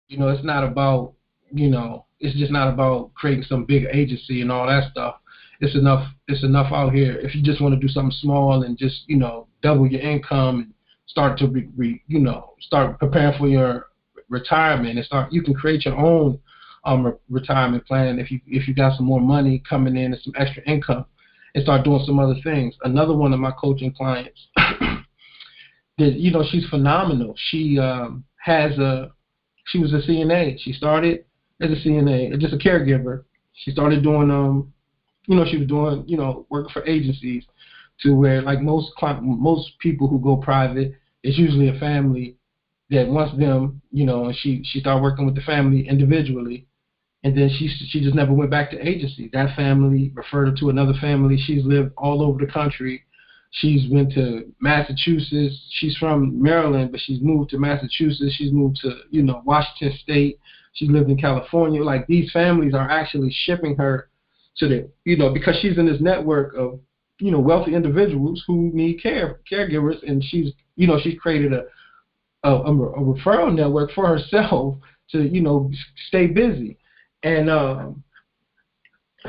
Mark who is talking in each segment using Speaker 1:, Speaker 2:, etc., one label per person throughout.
Speaker 1: It's not about, it's just not about creating some big agency and all that stuff. It's enough out here. If you just want to do something small and just, double your income and start to start preparing for your retirement, and you can create your own retirement plan if you got some more money coming in and some extra income, and start doing some other things. Another one of my coaching clients, that she's phenomenal. She she was a CNA. She started as a CNA, just a caregiver. She started doing she was doing working for agencies, to where, like, most people who go private, it's usually a family that wants them, and she started working with the family individually, and then she just never went back to agency. That family referred her to another family. She's lived all over the country. She's went to Massachusetts. She's from Maryland, but she's moved to Massachusetts. She's moved to, Washington State. She's lived in California. Like, these families are actually shipping her to the, because she's in this network of, wealthy individuals who need caregivers, and she's created a referral network for herself to, stay busy. And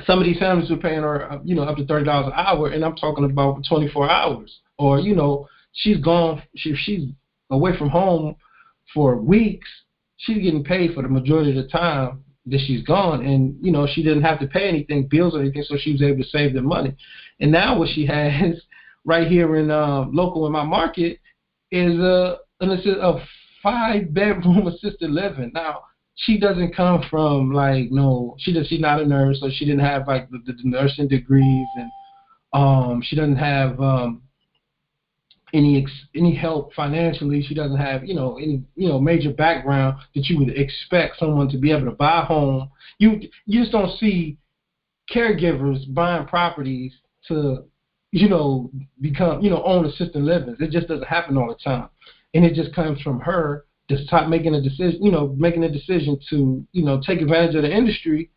Speaker 1: some of these families are paying her, up to $30 an hour, and I'm talking about 24 hours. Or, she's gone, she's away from home for weeks. She's getting paid for the majority of the time that she's gone, and she didn't have to pay anything, bills or anything, so she was able to save the money. And now what she has right here in local in my market is a 5-bedroom assisted living. Now, she doesn't come from, like, she's not a nurse, so she didn't have, like, the nursing degrees, and she doesn't have any help financially. She doesn't have any major background that you would expect someone to be able to buy a home. You just don't see caregivers buying properties to become own assisted living. It just doesn't happen all the time, and it just comes from her to start making a decision to take advantage of the industry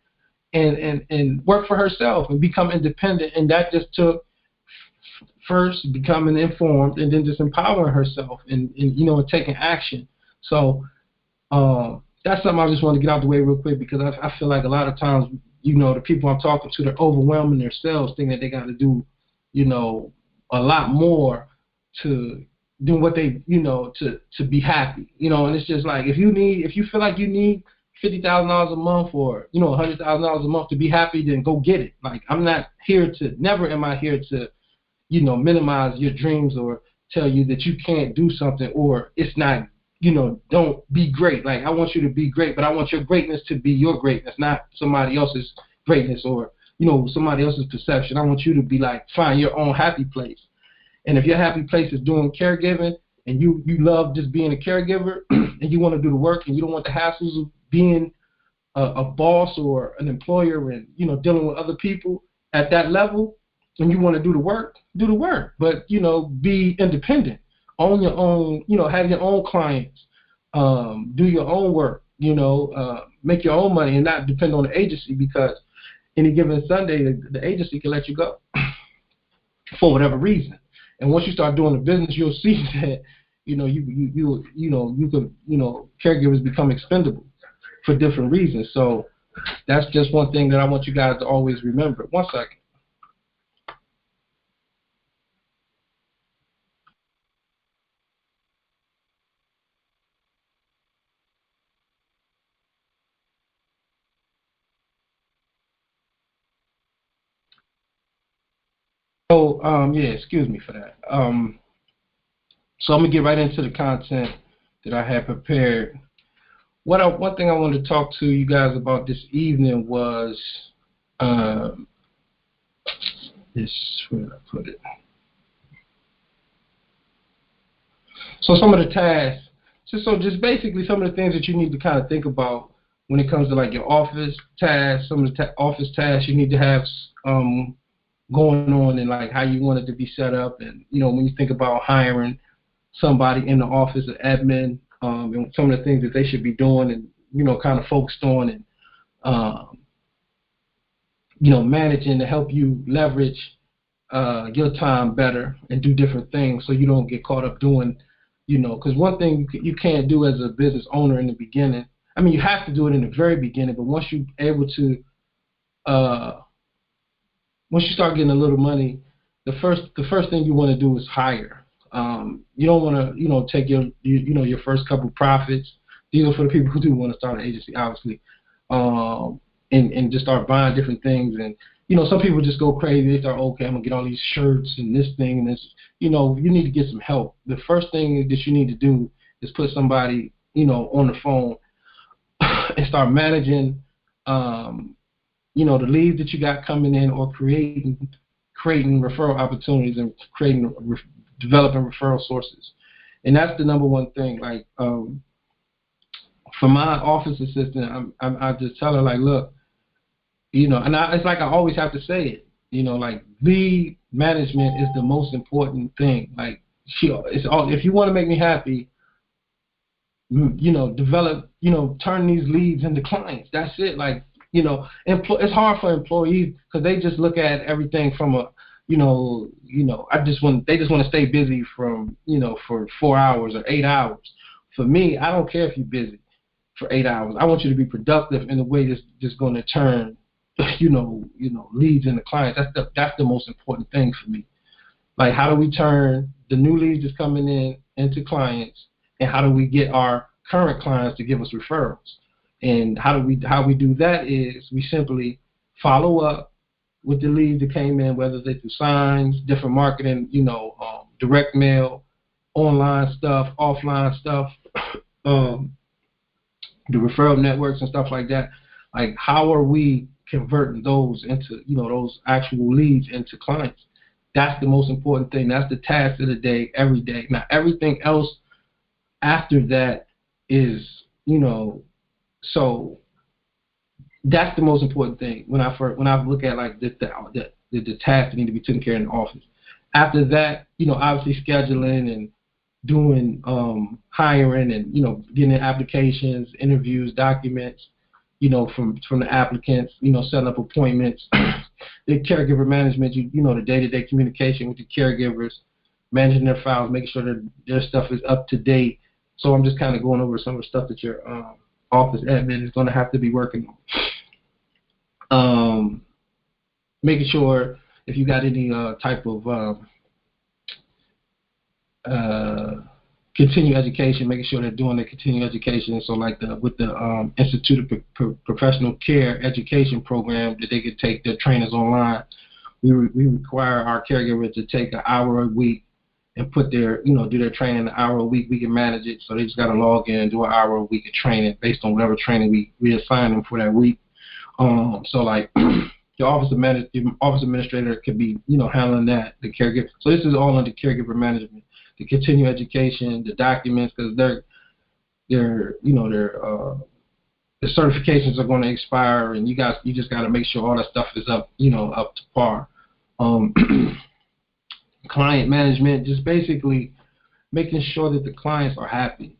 Speaker 1: and work for herself and become independent. And that just took first becoming informed, and then just empowering herself and taking action. So that's something I just want to get out the way real quick, because I feel like a lot of times, the people I'm talking to, they're overwhelming themselves, thinking that they got to do, a lot more to do what they, to be happy, and it's just like, if you feel like you need $50,000 a month or, $100,000 a month to be happy, then go get it. Like, never am I here to, minimize your dreams or tell you that you can't do something or it's not, don't be great. Like, I want you to be great, but I want your greatness to be your greatness, not somebody else's greatness or, somebody else's perception. I want you to be like, find your own happy place. And if your happy place is doing caregiving, and you love just being a caregiver, and you want to do the work, and you don't want the hassles of being a boss or an employer and, dealing with other people at that level, and you want to do the work, but, be independent, own your own, have your own clients, do your own work, make your own money and not depend on the agency, because any given Sunday, the agency can let you go for whatever reason. And once you start doing the business, you'll see that, caregivers become expendable for different reasons. So that's just one thing that I want you guys to always remember. One second. So, yeah, excuse me for that. So I'm going to get right into the content that I had prepared. One thing I wanted to talk to you guys about this evening was where did I put it? So some of the tasks, just basically some of the things that you need to kind of think about when it comes to, like, your office tasks, some of the office tasks you need to have going on, and, like, how you want it to be set up. And, when you think about hiring somebody in the office, an admin, and some of the things that they should be doing and, kind of focused on, and, managing to help you leverage your time better and do different things, so you don't get caught up doing, because one thing you can't do as a business owner in the beginning, I mean, you have to do it in the very beginning, but once you're able to, once you start getting a little money, the first thing you want to do is hire. You don't want to, take your first couple profits. These are for the people who do want to start an agency, obviously, and just start buying different things. And some people just go crazy. They start, okay, I'm gonna get all these shirts and this thing and this. You need to get some help. The first thing that you need to do is put somebody, on the phone and start managing, the leads that you got coming in, or creating referral opportunities and developing referral sources. And that's the number one thing. Like, for my office assistant, I just tell her, like, look, it's like I always have to say it, like, lead management is the most important thing. Like, if you want to make me happy, develop, turn these leads into clients. That's it. Like, it's hard for employees because they just look at everything from a, they just want to stay busy from, for 4 hours or 8 hours. For me, I don't care if you're busy for 8 hours. I want you to be productive in a way that's just going to turn, leads into clients. That's the most important thing for me. Like, how do we turn the new leads that's coming in into clients, and how do we get our current clients to give us referrals? And how we do that is we simply follow up with the leads that came in, whether they through signs, different marketing, direct mail, online stuff, offline stuff, the referral networks and stuff like that. Like, how are we converting those into, those actual leads into clients? That's the most important thing. That's the task of the day, every day. Now, everything else after that is, so that's the most important thing when I look at, like, the tasks that need to be taken care of in the office. After that, obviously scheduling and doing hiring and getting applications, interviews, documents, from the applicants, setting up appointments, the caregiver management, the day-to-day communication with the caregivers, managing their files, making sure that their stuff is up to date. So I'm just kind of going over some of the stuff that your office admin is going to have to be working on. Making sure if you got any type of continuing education, making sure they're doing their continuing education. So, like, with the Institute of Professional Care Education program that they could take their trainers online, we require our caregivers to take an hour a week and put their, do their training an hour a week. We can manage it, so they just got to log in and do an hour a week of training based on whatever training we assign them for that week. So, like, the office administrator could be, handling that, the caregiver. So this is all under caregiver management. The continuing education, the documents, because the certifications are going to expire, and you just got to make sure all that stuff is up to par. Client management, just basically making sure that the clients are happy.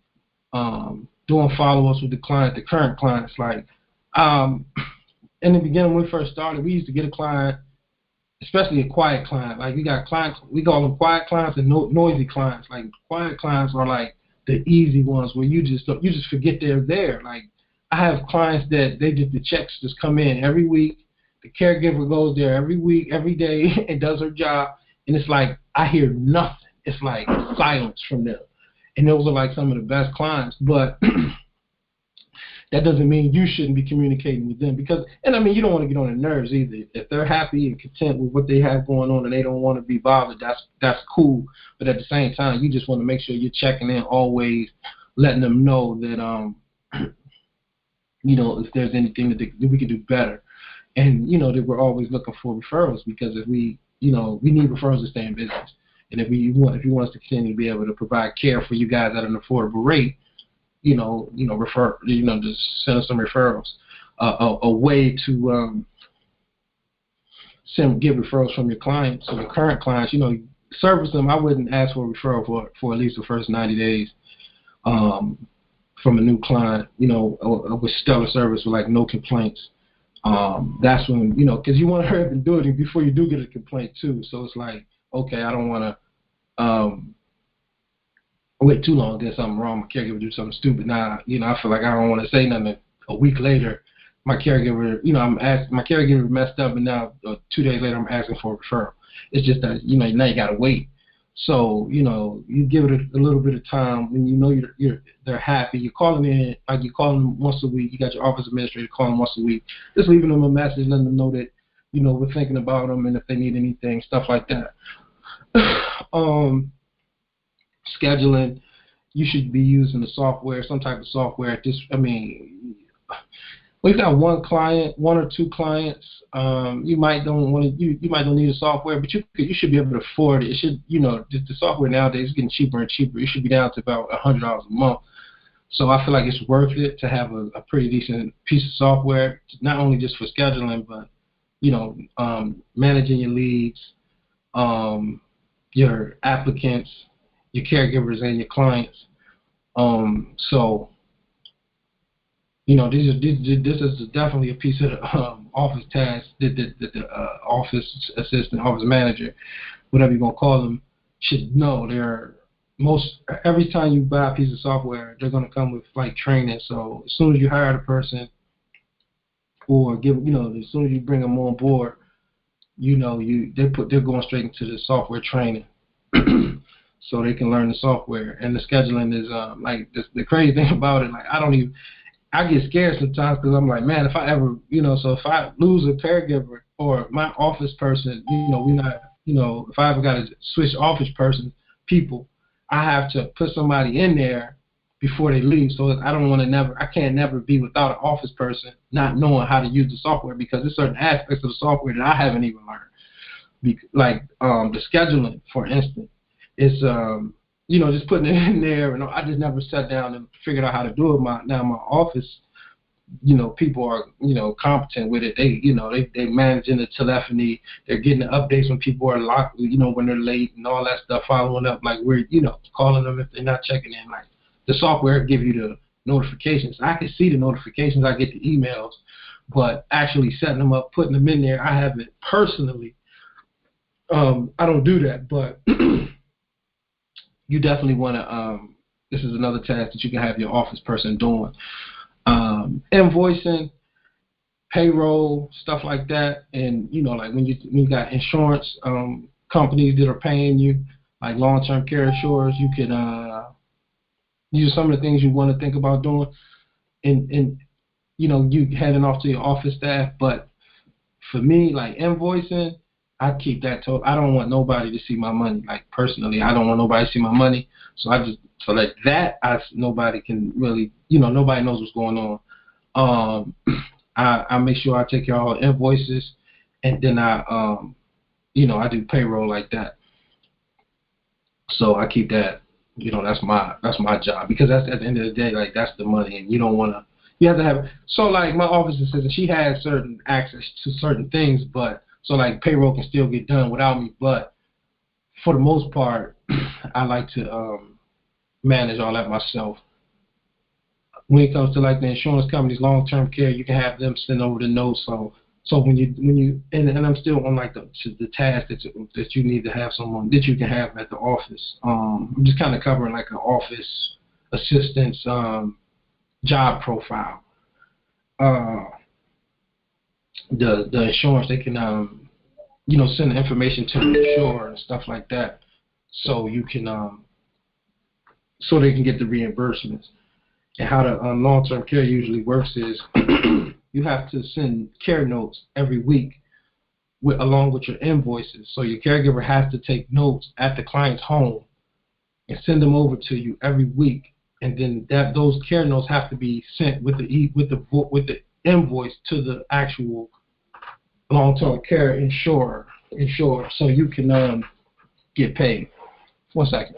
Speaker 1: Doing follow-ups with the current clients. Like, in the beginning when we first started, we used to get a client, especially a quiet client. Like, we got clients, we call them quiet clients and noisy clients. Like, quiet clients are like the easy ones where you just forget they're there. Like, I have clients that the checks just come in every week. The caregiver goes there every week, every day, and does her job. And it's like, I hear nothing. It's like silence from them. And those are like some of the best clients. But that doesn't mean you shouldn't be communicating with them. And I mean, you don't want to get on their nerves either. If they're happy and content with what they have going on and they don't want to be bothered, that's cool. But at the same time, you just want to make sure you're checking in always, letting them know that, if there's anything that we can do better. And, that we're always looking for referrals, because if we need referrals to stay in business. And if you want us to continue to be able to provide care for you guys at an affordable rate, just send us some referrals. A way to get referrals from your clients, so your current clients, service them. I wouldn't ask for a referral for at least the first 90 days from a new client, with stellar service with, like, no complaints. That's when, because you want to hurry up and do it before you do get a complaint too. So it's like, okay, I don't want to wait too long, did something wrong, my caregiver do something stupid. Now, I feel like I don't want to say nothing. A week later, my caregiver, my caregiver messed up, and now 2 days later, I'm asking for a referral. It's just that, now you gotta wait. So, you give it a little bit of time when they're happy. You're calling in, like you call them once a week. You got your office administrator calling once a week, just leaving them a message, letting them know that, we're thinking about them and if they need anything, stuff like that. Scheduling, you should be using the software, some type of software. We've got one or two clients. You might don't want to. You might don't need a software, but you should be able to afford it. It should, the software nowadays is getting cheaper and cheaper. It should be down to about $100 a month. So I feel like it's worth it to have a pretty decent piece of software, not only just for scheduling, but managing your leads, your applicants, your caregivers, and your clients. So, this is definitely a piece of the office task that the office assistant, office manager, whatever you're gonna call them, should know. Every time you buy a piece of software, they're gonna come with like training. So as soon as you hire the person, or as soon as you bring them on board, they're going straight into the software training. So they can learn the software. And the scheduling is the crazy thing about it, like I get scared sometimes because I'm like, man, if I ever, so if I lose a caregiver or my office person, if I ever got to switch office people, I have to put somebody in there before they leave. So I can't never be without an office person not knowing how to use the software, because there's certain aspects of the software that I haven't even learned. Like the scheduling, for instance, is just putting it in there, and I just never sat down and figured out how to do it. My office, people are, competent with it. They managing the telephony. They're getting the updates when people are locked, when they're late and all that stuff, following up, like we're, calling them if they're not checking in. Like the software give you the notifications. I can see the notifications. I get the emails, but actually setting them up, putting them in there, I haven't personally. I don't do that, but you definitely want to, this is another task that you can have your office person doing. Invoicing, payroll, stuff like that. And, like when you got insurance companies that are paying you, like long-term care insurers, you can, these are some of the things you want to think about doing. And you heading off to your office staff. But for me, like invoicing, I keep that total. I don't want nobody to see my money. Like personally, I don't want nobody to see my money. So nobody can really, nobody knows what's going on. I make sure I take care of all the invoices, and then I do payroll like that. So I keep that. That's my job, because that's at the end of the day, like that's the money, and you don't want to. You have to have. So like my office assistant, she has certain access to certain things, but. So like payroll can still get done without me, but for the most part, I like to manage all that myself. When it comes to like the insurance companies, long-term care, you can have them send over the notes. So when you and I'm still on like the task that you need to have someone that you can have at the office. I'm just kind of covering like an office assistant's job profile. The insurance, they can send the information to the insurer and stuff like that, so you can so they can get the reimbursements. And how the long-term care usually works is you have to send care notes every week along with your invoices. So your caregiver has to take notes at the client's home and send them over to you every week, and then those care notes have to be sent with the invoice to the actual long-term care insurer, so you can get paid. 1 second.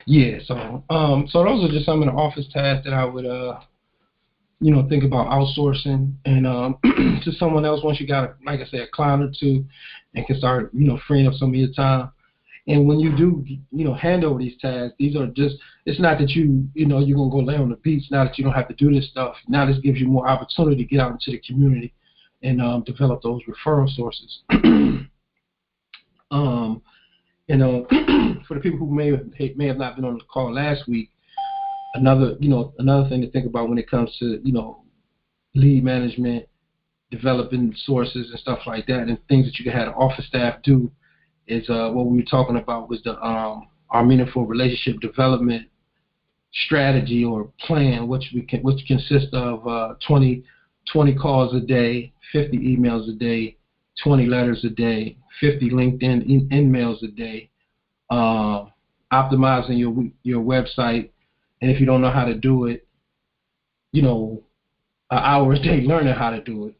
Speaker 1: Yeah, so those are just some of the office tasks that I would think about outsourcing and to someone else once you got, like I said, a client or two, and can start, freeing up some of your time. And when you do, hand over these tasks, these are just, it's not that you're going to go lay on the beach, now that you don't have to do this stuff. Now this gives you more opportunity to get out into the community and develop those referral sources. For the people who may have not been on the call last week, another thing to think about when it comes to, lead management, developing sources and stuff like that, and things that you can have the office staff do is what we were talking about was our meaningful relationship development strategy or plan, which consists of 20 calls a day, 50 emails a day, 20 letters a day, 50 LinkedIn emails a day, optimizing your website, and if you don't know how to do it, an hour a day learning how to do it,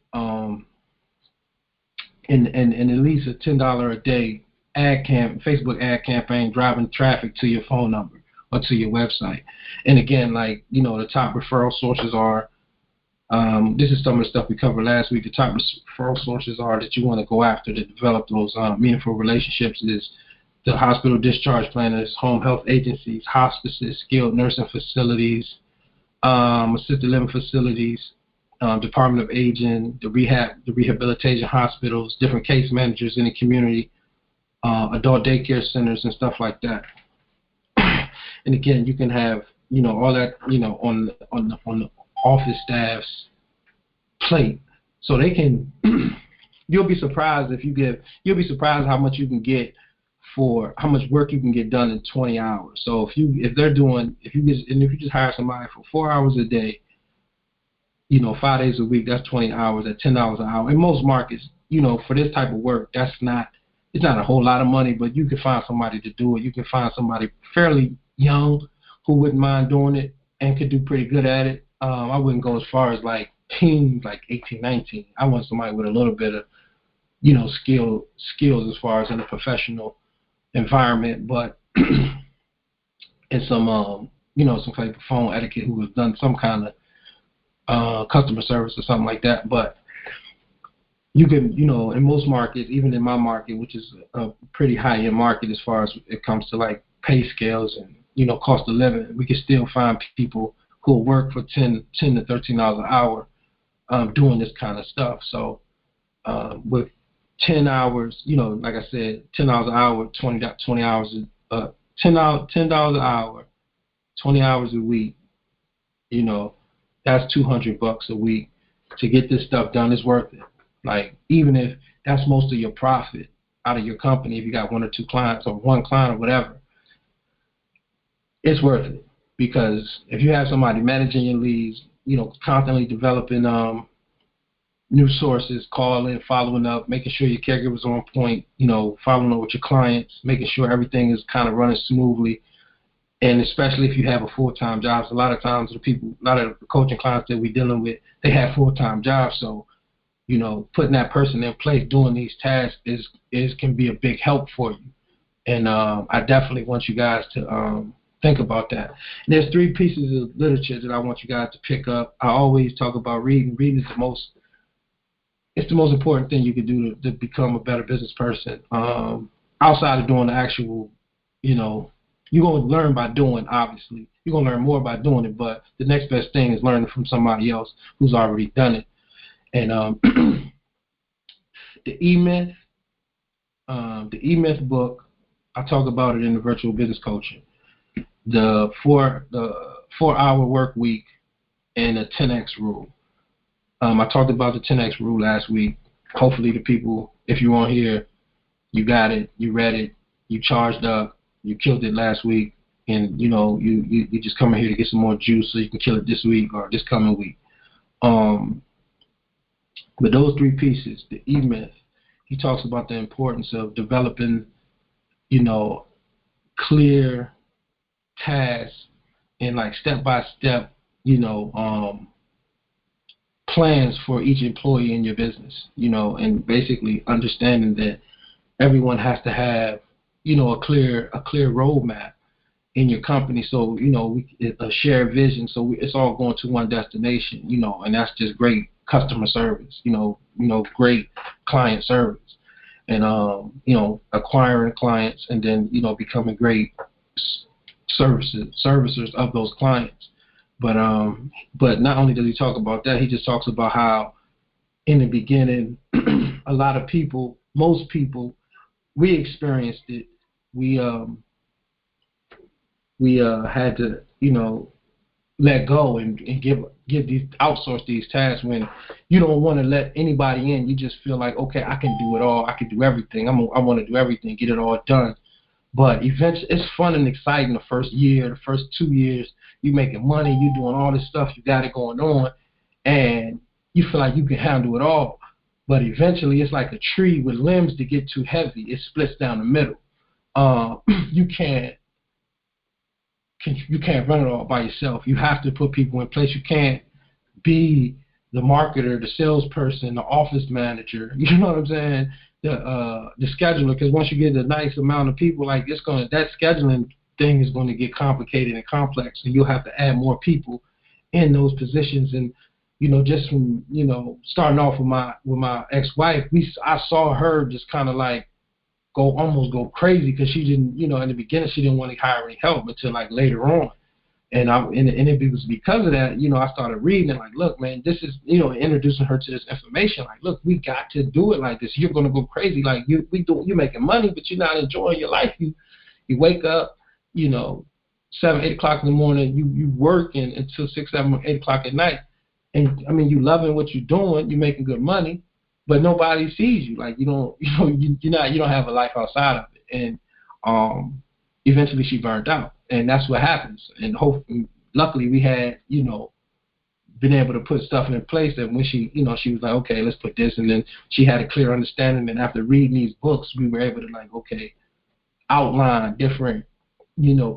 Speaker 1: and at least a $10 a day Facebook ad campaign driving traffic to your phone number or to your website. And again, the top referral sources are, this is some of the stuff we covered last week. The top referral sources are that you want to go after to develop those meaningful relationships is the hospital discharge planners, home health agencies, hospices, skilled nursing facilities, assisted living facilities, Department of Aging, the rehabilitation hospitals, different case managers in the community, adult daycare centers and stuff like that. And again, you can have, all that, on the office staff's plate. So they can, you'll be surprised how much you can get for how much work you can get done in 20 hours. So if you just hire somebody for 4 hours a day, 5 days a week, that's 20 hours at $10 an hour. In most markets, for this type of work, it's not a whole lot of money, but you can find somebody to do it. You can find somebody fairly young who wouldn't mind doing it and could do pretty good at it. I wouldn't go as far as like teens, like 18, 19. I want somebody with a little bit of, skills as far as in a professional environment, but and some type of phone etiquette who has done some kind of customer service or something like that. But you can, in most markets, even in my market, which is a pretty high-end market as far as it comes to like pay scales and, cost of living, we can still find people who will work for $10 to $13 an hour doing this kind of stuff. So with 10 hours, like I said, $10 an hour, 20 hours, $10 an hour, 20 hours a week, that's $200 a week. To get this stuff done is worth it. Like, even if that's most of your profit out of your company, if you got one or two clients or one client or whatever, it's worth it. Because if you have somebody managing your leads, constantly developing new sources, calling, following up, making sure your caregiver's on point, following up with your clients, making sure everything is kind of running smoothly. And especially if you have a full-time job. So a lot of times a lot of the coaching clients that we're dealing with, they have full-time jobs. So, putting that person in place doing these tasks can be a big help for you. And I definitely want you guys to think about that. And there's 3 pieces of literature that I want you guys to pick up. I always talk about reading. Reading is the most important thing you can do to become a better business person. Outside of doing the actual, you're going to learn by doing, obviously. You're going to learn more by doing it, but the next best thing is learning from somebody else who's already done it. And the E-Myth book, I talk about it in the virtual business coaching. The 4-hour work week and the 10X rule. I talked about the 10X rule last week. Hopefully the people, if you're on here, you got it, you read it, you charged up, you killed it last week, and you just coming here to get some more juice so you can kill it this week or this coming week. But those 3 pieces, the E-Myth, he talks about the importance of developing, clear tasks and like step-by-step, plans for each employee in your business, and basically understanding that everyone has to have, a clear roadmap. in your company. So, it's a shared vision. So it's all going to one destination, and that's just great customer service, great client service, and, acquiring clients, and then, becoming great servicers of those clients. But not only does he talk about that, he just talks about how in the beginning, a lot of people, most people, we experienced it. We had to, let go and outsource these tasks when you don't want to let anybody in. You just feel like, okay, I can do it all. I can do everything. I want to do everything, get it all done. But eventually, it's fun and exciting the first year, the first 2 years. You're making money. You're doing all this stuff. You got it going on. And you feel like you can handle it all. But eventually, it's like a tree with limbs that get too heavy. It splits down the middle. You can't run it all by yourself. You have to put people in place. You can't be the marketer, the salesperson, the office manager. You know what I'm saying? The scheduler. Because once you get a nice amount of people, like that scheduling thing is going to get complicated and complex, and you'll have to add more people in those positions. And just from starting off with my ex-wife, I saw her just kind of like almost go crazy because she didn't, in the beginning she didn't want to hire any help until like later on, and it was because of that, I started reading and like, look, man, this is, introducing her to this information. Like, look, we got to do it like this. You're gonna go crazy. Like you're making money, but you're not enjoying your life. You wake up, 7, 8 o'clock in the morning. You working until 6, 7, 8 o'clock at night, and I mean, you loving what you're doing. You're making good money. But nobody sees you. Like you don't have a life outside of it. And eventually she burned out, and that's what happens. And luckily we had been able to put stuff in place that when she she was like, okay, let's put this, and then she had a clear understanding. And after reading these books, we were able to like, okay, outline different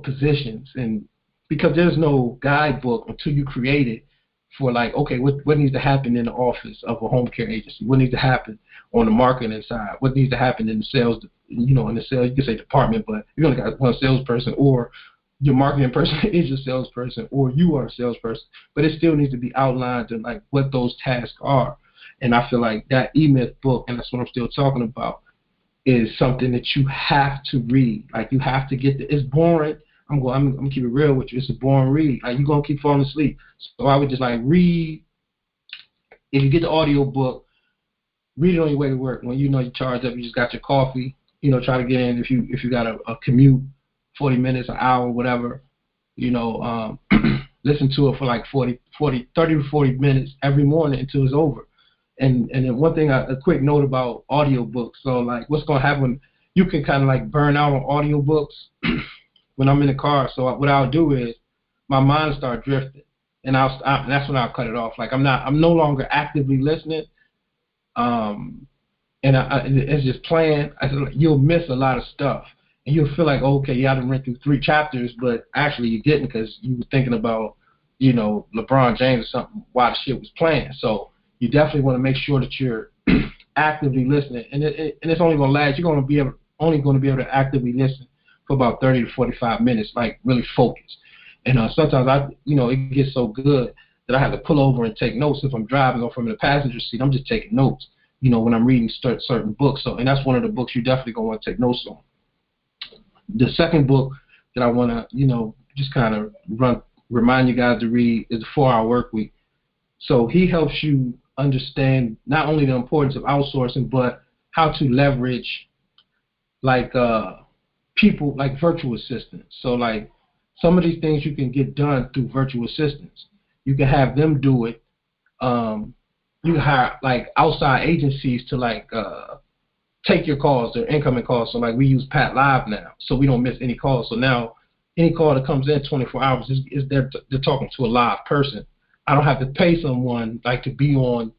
Speaker 1: positions, and because there's no guidebook until you create it. For like, okay, what needs to happen in the office of a home care agency? What needs to happen on the marketing side? What needs to happen in the sales, in the sales, you can say department, but you only got one salesperson, or your marketing person is your salesperson, or you are a salesperson, but it still needs to be outlined and like what those tasks are. And I feel like that E-Myth book, and that's what I'm still talking about, is something that you have to read. Like you have to get it's boring. I'm gonna keep it real with you. It's a boring read. Like you're gonna keep falling asleep. So I would just like read. If you get the audio book, read it on your way to work. When you charge up, you just got your coffee. Try to get in. If you got a commute, 40 minutes, an hour, whatever. Listen to it for like 30 to 40 minutes every morning until it's over. And then one thing, a quick note about audio books. So like, what's gonna happen? You can kind of like burn out on audio books. When I'm in the car. So what I'll do is my mind start drifting, and that's when I'll cut it off. Like I'm no longer actively listening, and it's just playing. You'll miss a lot of stuff, and you'll feel like, okay, yeah, I done read through 3 chapters, but actually you didn't, because you were thinking about LeBron James or something while the shit was playing. So you definitely want to make sure that you're actively listening, and it's only gonna last. You're only gonna be able to actively listen for about 30 to 45 minutes, like really focus. And sometimes it gets so good that I have to pull over and take notes. If I'm driving or from in the passenger seat, I'm just taking notes, when I'm reading certain books. So, and that's one of the books you definitely gonna want to take notes on. The second book that I want to, just kind of remind you guys to read is The 4-Hour Workweek. So he helps you understand not only the importance of outsourcing, but how to leverage like people like virtual assistants. So like some of these things you can get done through virtual assistants. You can have them do it. You can hire like outside agencies to like take your calls, their incoming calls. So like we use Pat Live now, so we don't miss any calls. So now any call that comes in 24 hours is they're talking to a live person. I don't have to pay someone like to be on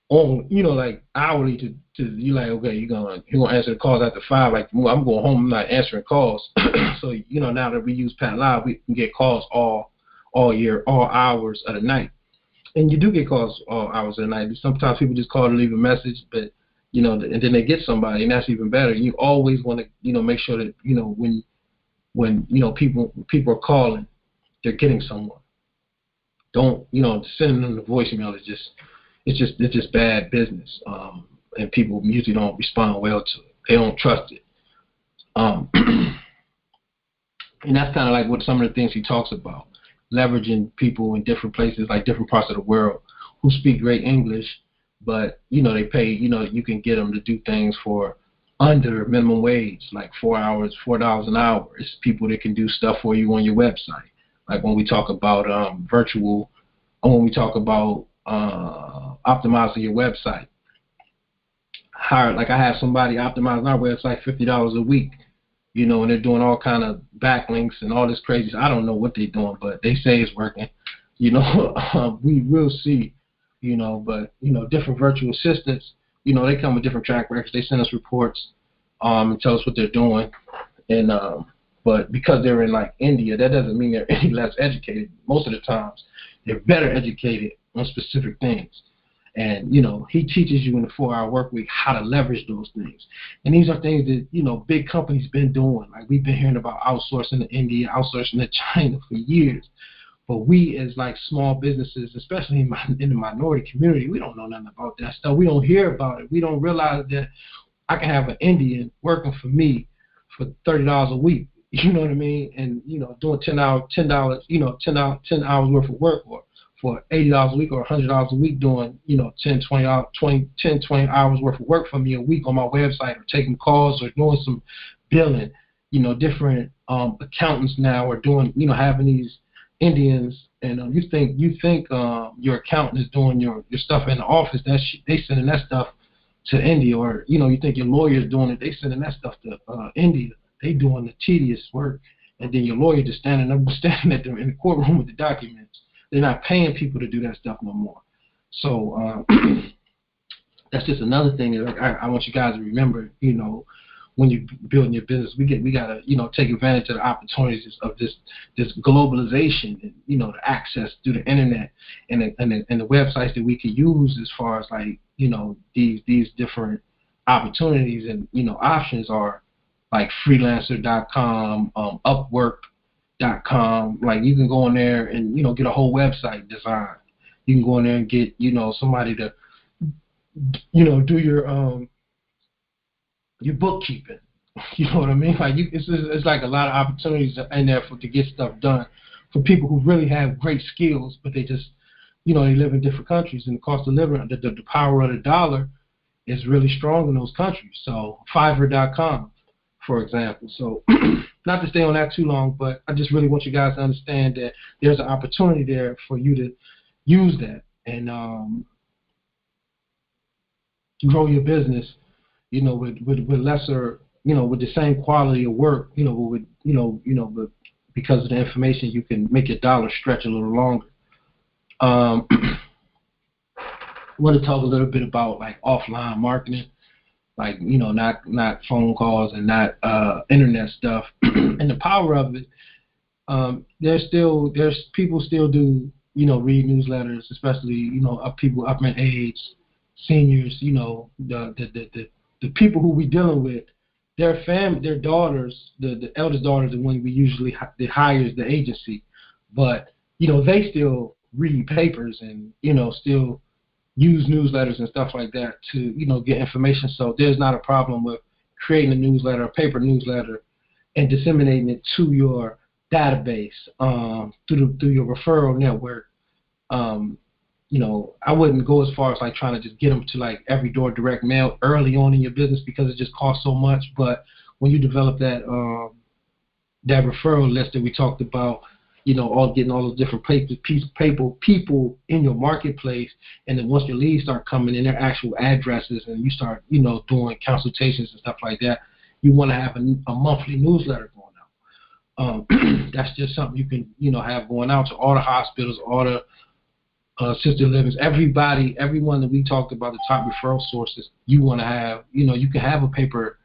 Speaker 1: like hourly to you like, okay, you're gonna answer the calls after 5. Like I'm going home, I'm not answering calls. So now that we use Pat Live, we can get calls all year, all hours of the night. And you do get calls all hours of the night. Sometimes people just call to leave a message, but and then they get somebody, and that's even better. You always want to make sure that when when people are calling, they're getting someone. Don't sending them the voicemail is just bad business, and people usually don't respond well to it. They don't trust it, and that's kind of like what some of the things he talks about, leveraging people in different places, like different parts of the world, who speak great English, but they pay. You can get them to do things for under minimum wage, like $4 an hour. It's people that can do stuff for you on your website. Like when we talk about when we talk about optimizing your website. I have somebody optimizing our website $50 a week, and they're doing all kind of backlinks and all this crazy. I don't know what they're doing, but they say it's working. We will see, but different virtual assistants, they come with different track records. They send us reports and tell us what they're doing, and but because they're in like India, that doesn't mean they're any less educated. Most of the times, they're better educated on specific things. And, he teaches you in the 4-hour work week how to leverage those things. And these are things that, big companies been doing. Like we've been hearing about outsourcing to India, outsourcing to China for years. But we as like small businesses, especially in the minority community, we don't know nothing about that stuff. We don't hear about it. We don't realize that I can have an Indian working for me for $30 a week. You know what I mean? And, doing $10 hours worth of work, or for $80 a week or $100 a week doing, 20 hours worth of work for me a week on my website, or taking calls, or doing some billing. Different accountants now are doing, having these Indians, and you think your accountant is doing your stuff in the office, they sending that stuff to India, or you think your lawyer is doing it, they sending that stuff to India. They doing the tedious work, and then your lawyer just standing in the courtroom with the documents. They're not paying people to do that stuff no more. So that's just another thing that I want you guys to remember. When you're building your business, we gotta take advantage of the opportunities of this globalization, and the access through the internet and the websites that we can use as far as like these different opportunities and options are like freelancer.com, upwork.com. Like you can go in there and get a whole website designed. You can go in there and get somebody to do your bookkeeping. You know what I mean? Like it's like a lot of opportunities in there to get stuff done for people who really have great skills, but they just they live in different countries, and the cost of living, the power of the dollar is really strong in those countries. So Fiverr.com, for example. So not to stay on that too long, but I just really want you guys to understand that there's an opportunity there for you to use that and grow your business, with lesser, with the same quality of work, but because of the information, you can make your dollar stretch a little longer. I want to talk a little bit about like offline marketing, like not phone calls and not internet stuff, and the power of it. There's people still do read newsletters, especially people up in age, seniors. The people who we dealing with, their daughters, the eldest daughter is the one we usually that hires the agency, but they still read papers and still use newsletters and stuff like that to get information. So there's not a problem with creating a newsletter, a paper newsletter, and disseminating it to your database through your referral network. I wouldn't go as far as like trying to just get them to like every door direct mail early on in your business, because it just costs so much. But when you develop that referral list that we talked about, getting all those different people in your marketplace, and then once your leads start coming in, their actual addresses, and you start doing consultations and stuff like that, you want to have a monthly newsletter going out. That's just something you can have going out to all the hospitals, all the assisted livings, everyone that we talked about, the top referral sources. You want to have, you can have a paper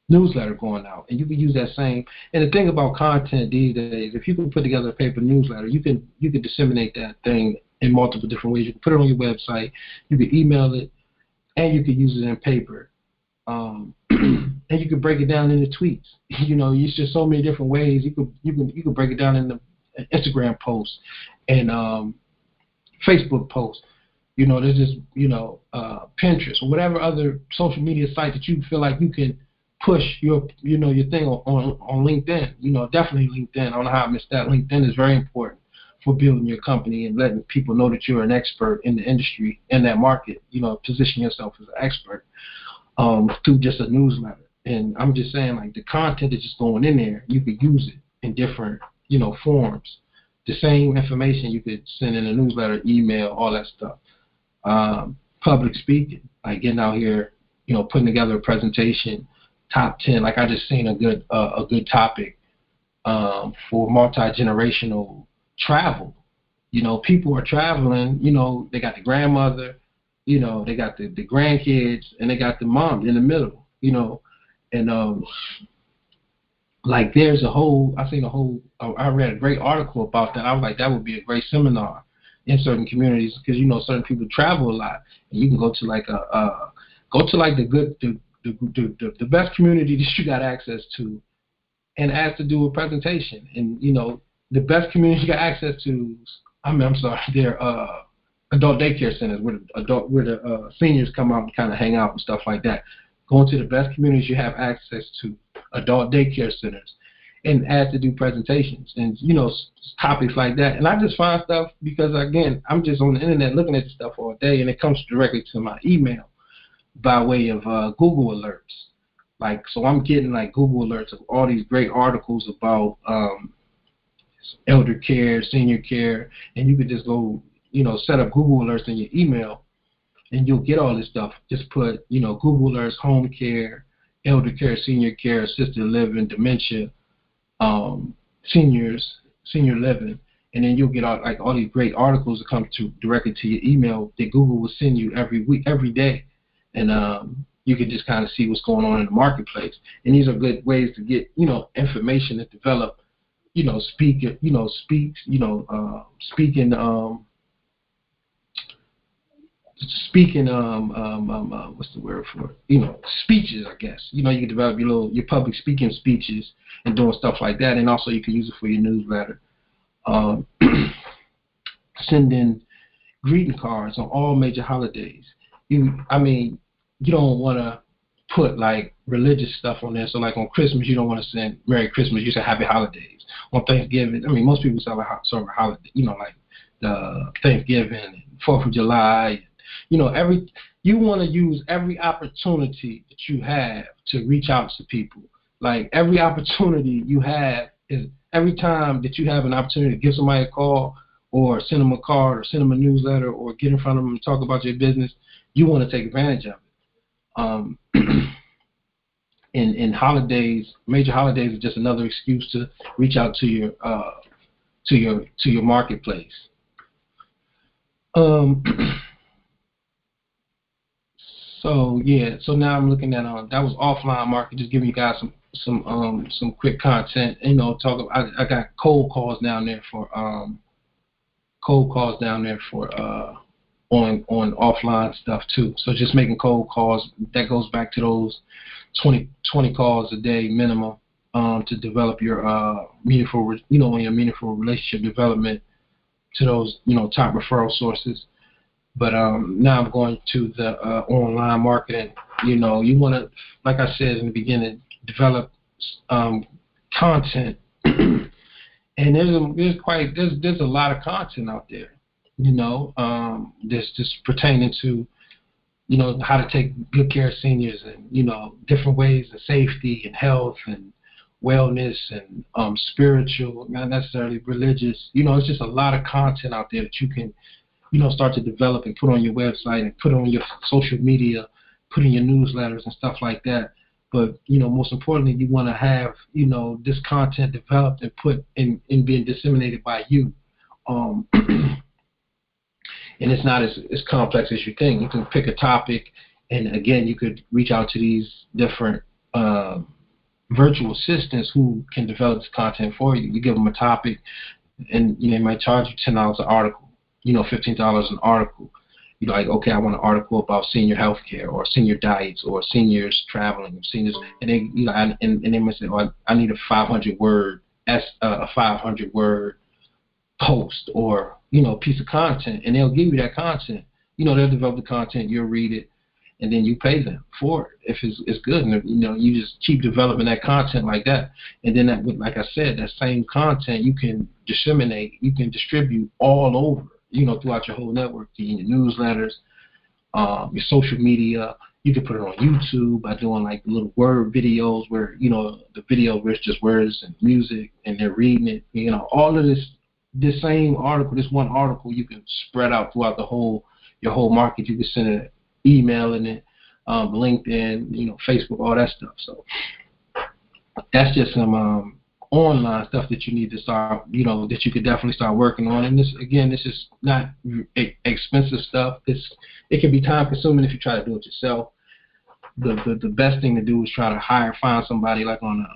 Speaker 1: newsletter going out, and you can use that same. And the thing about content these days, if you can put together a paper newsletter, you can disseminate that thing in multiple different ways. You can put it on your website, you can email it, and you can use it in paper. And you could break it down into tweets. It's just so many different ways. You could break it down into Instagram posts and Facebook posts. There's just Pinterest or whatever other social media site that you feel like you can push your your thing on LinkedIn. Definitely LinkedIn. I don't know how I missed that. LinkedIn is very important for building your company and letting people know that you're an expert in the industry, in that market. Position yourself as an expert through just a newsletter. And I'm just saying, like, the content that's just going in there, you could use it in different forms. The same information you could send in a newsletter, email, all that stuff. Public speaking, like getting out here, putting together a presentation, top 10. Like I just seen a good topic for multi-generational travel. People are traveling. They got the grandmother, they got the grandkids, and they got the mom in the middle. And like there's I read a great article about that. I was like, that would be a great seminar in certain communities, because certain people travel a lot, and you can go to like the best community that you got access to, and ask to do a presentation. And the best community you got access to, they're adult daycare centers where the seniors come out and kind of hang out and stuff like that. Going to the best communities you have access to, adult daycare centers, and ask to do presentations and topics like that. And I just find stuff because, again, I'm just on the internet looking at this stuff all day, and it comes directly to my email by way of Google alerts. Like, so I'm getting like Google alerts of all these great articles about elder care, senior care, and you could just go set up Google alerts in your email, and you'll get all this stuff. Just put Google alerts, home care, elder care, senior care, assisted living, dementia, seniors, senior living, and then you'll get all these great articles that come directly to your email that Google will send you every week, every day, and you can just kind of see what's going on in the marketplace. And these are good ways to get information to develop, speaking what's the word for it? Speeches, I guess. You can develop your public speaking speeches and doing stuff like that, and also you can use it for your newsletter. Sending greeting cards on all major holidays. You don't want to put like religious stuff on there. So like on Christmas, you don't want to send Merry Christmas. You say Happy Holidays. On Thanksgiving, most people celebrate holiday. Like the Thanksgiving, and 4th of July. You want to use every opportunity that you have to reach out to people. Like every opportunity you have is every time that you have an opportunity to give somebody a call or send them a card or send them a newsletter or get in front of them and talk about your business, you want to take advantage of it. In holidays, major holidays, is just another excuse to reach out to your marketplace. So now I'm looking at that was offline market, just giving you guys some quick content. I got cold calls down there for on offline stuff too. So just making cold calls, that goes back to those 20 calls a day minimum to develop your meaningful relationship development to those top referral sources. But now I'm going to the online marketing. You want to, like I said in the beginning, develop content, and there's a lot of content out there. That's just pertaining to how to take good care of seniors, and different ways of safety and health and wellness and spiritual, not necessarily religious. It's just a lot of content out there that you can start to develop and put on your website and put on your social media, put in your newsletters and stuff like that. But, most importantly, you want to have, this content developed and put in being disseminated by you. And it's not as complex as you think. You can pick a topic, and again, you could reach out to these different virtual assistants who can develop this content for you. You give them a topic, and they might charge you $10 an article, $15 an article. You're like, okay, I want an article about senior healthcare or senior diets or seniors traveling, seniors, and they, and they might say, oh, I need a 500 word post or piece of content, and they'll give you that content. They'll develop the content, you'll read it, and then you pay them for it if it's good. And you just keep developing that content like that, and then that, like I said, that same content you can disseminate, you can distribute all over, throughout your whole network, in your newsletters, your social media. You can put it on YouTube by doing like little word videos where the video where it's just words and music and they're reading it. All of this same article, this one article, you can spread out throughout your whole market. You can send an email in it, LinkedIn, Facebook, all that stuff. So that's just some online stuff that you need to start, that you could definitely start working on. And this is not expensive stuff. It can be time consuming if you try to do it yourself. The best thing to do is try to find somebody like on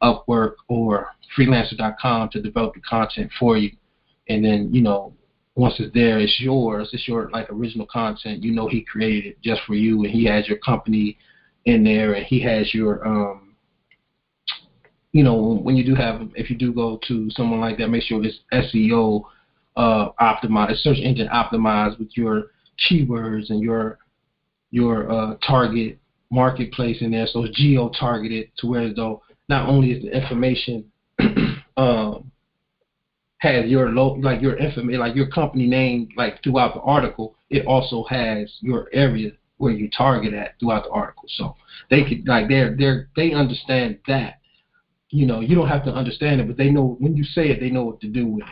Speaker 1: Upwork or freelancer.com to develop the content for you. And then, once it's there, it's yours. It's your like original content. He created it just for you, and he has your company in there, and he has your when you do have, if you do go to someone like that, make sure it's SEO optimized, search engine optimized with your keywords and your target marketplace in there. So it's geo targeted to where though not only is the information has your your company name like throughout the article, it also has your area where you target at throughout the article. So they could like they understand that. You don't have to understand it, but they know when you say it, they know what to do with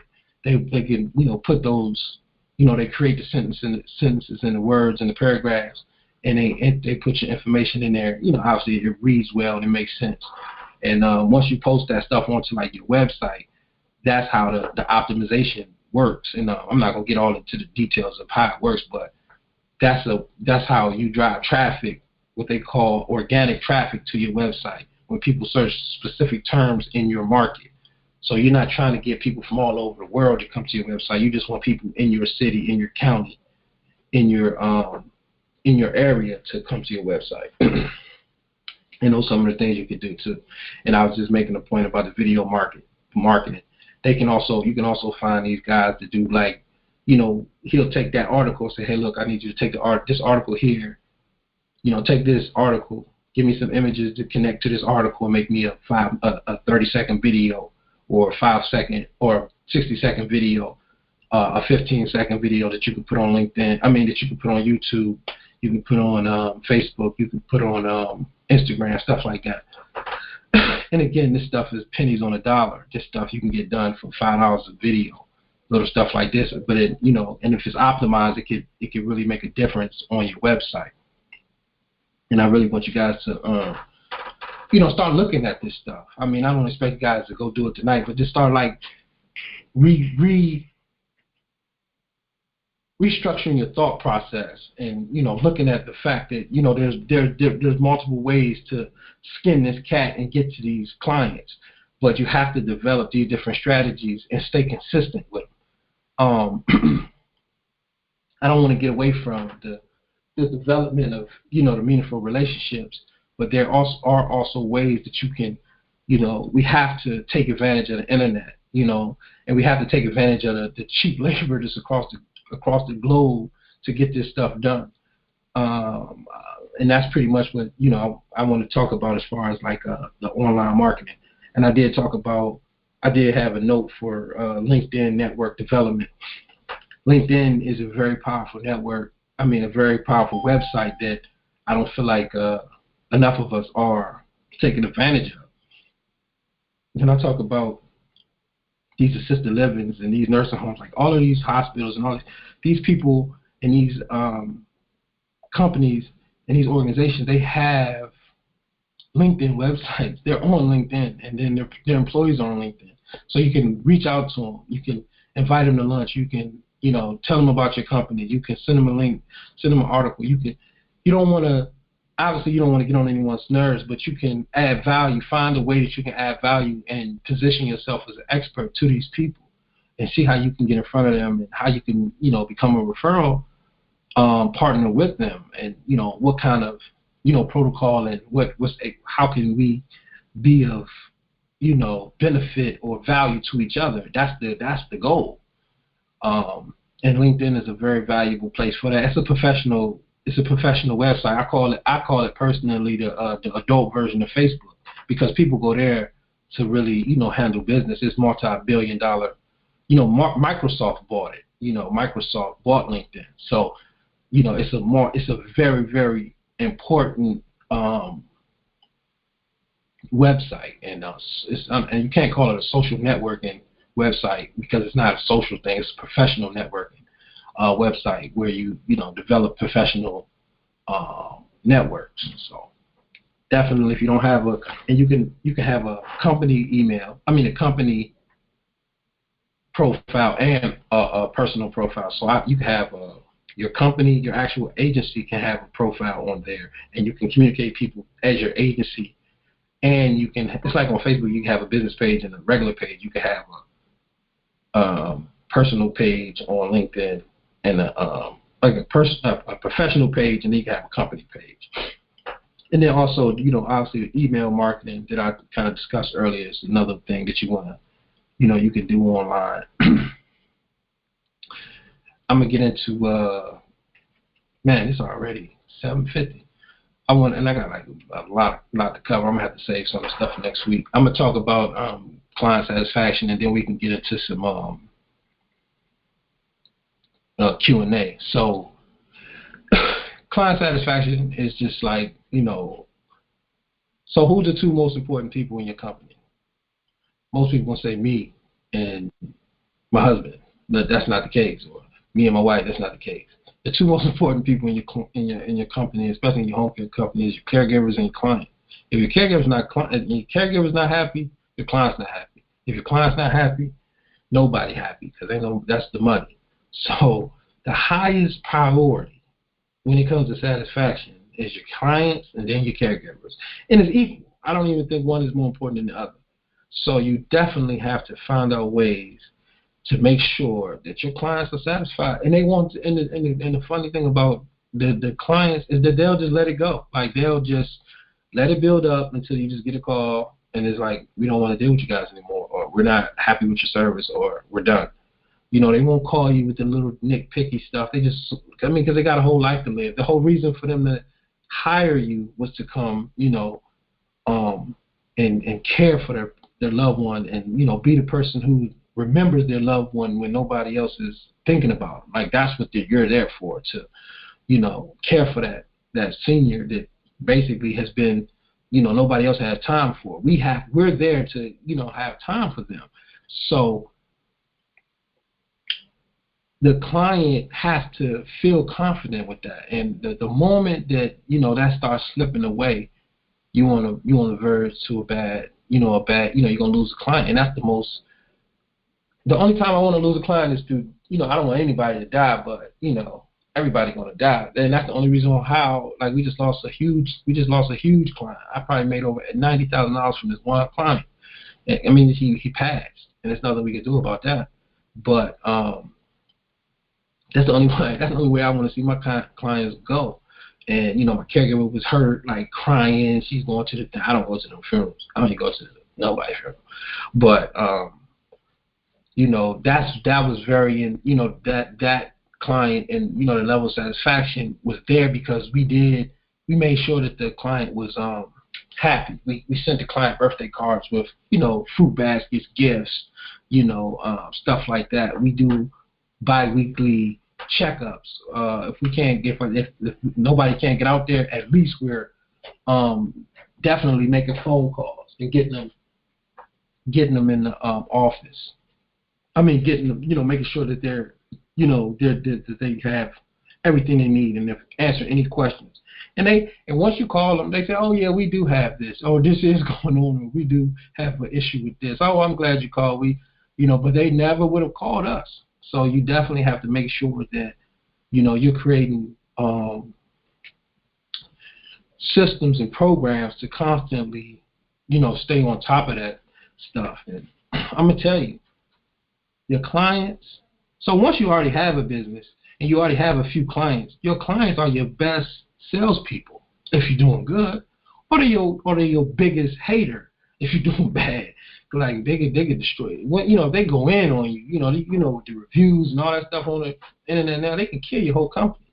Speaker 1: it. They can put those they create the sentences and the words and the paragraphs, and they put your information in there. Obviously it reads well and it makes sense. And once you post that stuff onto like your website, that's how the optimization works. And I'm not gonna get all into the details of how it works, but that's how you drive traffic, what they call organic traffic to your website, when people search specific terms in your market. So you're not trying to get people from all over the world to come to your website. You just want people in your city, in your county, in your area to come to your website. And those are some of the things you could do too. And I was just making a point about the video marketing. You can also find these guys that do like, he'll take that article and say, hey, look, I need you to take this article here. Take this article, give me some images to connect to this article and make me a 30-second video or a 5-second or 60-second video, a 15-second video that you can put on LinkedIn. That you can put on YouTube, you can put on Facebook, you can put on Instagram, stuff like that. And again, this stuff is pennies on a dollar. This stuff you can get done for $5 a video, little stuff like this. But and if it's optimized, it can really make a difference on your website. And I really want you guys to, start looking at this stuff. I don't expect you guys to go do it tonight, but just start like restructuring your thought process, and looking at the fact that there's multiple ways to skin this cat and get to these clients, but you have to develop these different strategies and stay consistent with them. I don't want to get away from the development of the meaningful relationships, but there are also ways that you can we have to take advantage of the internet, and we have to take advantage of the cheap labor that's across the globe to get this stuff done. And that's pretty much what I want to talk about as far as like the online marketing. And I did have a note for LinkedIn network development. LinkedIn is a very powerful network. A very powerful website that I don't feel like enough of us are taking advantage of. And I talk about these assisted livings and these nursing homes, like all of these hospitals and all these people and these companies and these organizations, they have LinkedIn websites. They're on LinkedIn, and then their employees are on LinkedIn. So you can reach out to them. You can invite them to lunch. You can tell them about your company. You can send them a link, send them an article. You don't want to get on anyone's nerves, but you can add value. Find a way that you can add value and position yourself as an expert to these people, and see how you can get in front of them and how you can, become a referral partner with them, and what kind of protocol and how can we be of benefit or value to each other. That's the goal. And LinkedIn is a very valuable place for that. It's a professional website. I call it personally the adult version of Facebook, because people go there to really handle business. It's multi-billion-dollar. Microsoft bought it. Microsoft bought LinkedIn. So it's a very, very important website, and and you can't call it a social networking website, because it's not a social thing. It's a professional networking website where you develop professional networks. So definitely, if you don't have and you can have a company a company profile and a personal profile. So you can have your company, your actual agency can have a profile on there, and you can communicate people as your agency. And it's like on Facebook, you can have a business page and a regular page. You can have a personal page on LinkedIn, and a professional page, and then you can have a company page. And then also, obviously, email marketing that I kind of discussed earlier is another thing that you want to, you can do online. I'm gonna get into man, it's already 7:50. I got like a lot to cover. I'm gonna have to save some stuff for next week. I'm gonna talk about client satisfaction, and then we can get into some Q&A. So client satisfaction is just like, so who's the two most important people in your company? Most people gonna say me and my husband, but that's not the case. Or me and my wife, that's not the case. The two most important people in your company, especially in your home care company, is your caregivers and your client. If your caregiver's not happy, your client's not happy. If your client's not happy, nobody happy, because that's the money. So the highest priority when it comes to satisfaction is your clients and then your caregivers. And it's equal. I don't even think one is more important than the other. So you definitely have to find out ways to make sure that your clients are satisfied. And they want to, and the funny thing about the clients is that they'll just let it go. Like, they'll just let it build up until you just get a call and it's like, we don't want to deal with you guys anymore, or we're not happy with your service, or we're done. They won't call you with the little nitpicky stuff. They just, because they got a whole life to live. The whole reason for them to hire you was to come, and care for their loved one, and, be the person who remembers their loved one when nobody else is thinking about them. Like, that's what you're there for, to, care for that senior that basically has been, nobody else has time for. We're there to, have time for them. So the client has to feel confident with that. And the moment that, that starts slipping away, you're on the verge to a bad, you're going to lose a client. And that's the only time I want to lose a client is to, I don't want anybody to die, but, everybody's going to die. And that's the only reason how, like, we just lost a huge client. I probably made over $90,000 from this one client. He passed, and there's nothing we can do about that. But that's the only way I want to see my clients go. And, my caregiver was hurt, like, crying. She's going to I don't go to the funerals. I don't even go to nobody's funeral. But, that was very, that client and, the level of satisfaction was there because we made sure that the client was happy. We sent the client birthday cards with, fruit baskets, gifts, stuff like that. We do bi-weekly checkups. If nobody can't get out there, at least we're definitely making phone calls and getting them in the office. Getting them, making sure that they're, that they have everything they need and they're answering any questions. And once you call them, they say, oh yeah, we do have this. Oh, this is going on. We do have an issue with this. Oh, I'm glad you called. But they never would have called us. So you definitely have to make sure that, you're creating systems and programs to constantly, stay on top of that stuff. And I'm going to tell you, your clients, so once you already have a business and you already have a few clients, your clients are your best salespeople if you're doing good, or they're your biggest hater if you're doing bad. Like they get destroyed. When, if they go in on you, with the reviews and all that stuff on the internet now, they can kill your whole company.